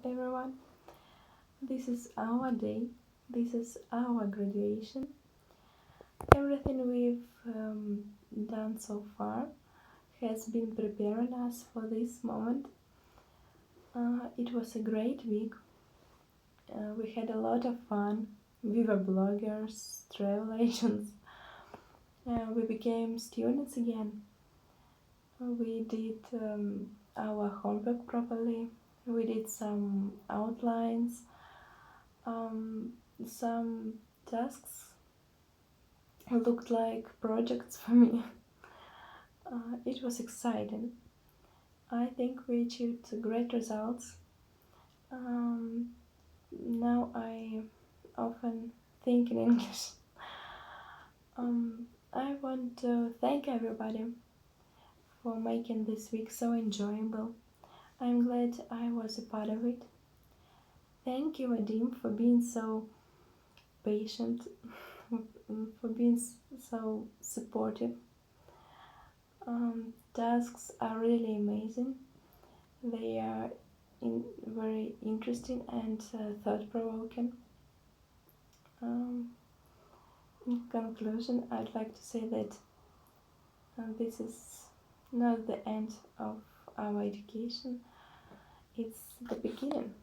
Hello everyone, this is our day, this is our graduation. Everything we've done so far has been preparing us for this moment. It was a great week, we had a lot of fun, we were bloggers, travel agents, we became students again. We did our homework properly, we did some outlines, some tasks looked like projects for me. It was exciting. I think we achieved great results. Now I often think in English. I want to thank everybody for making this week so enjoyable. I'm glad I was a part of it. Thank you, Vadim, for being so patient, for being so supportive. Tasks are really amazing. They are very interesting and thought-provoking. In conclusion, I'd like to say that this is not the end of our education, it's the beginning.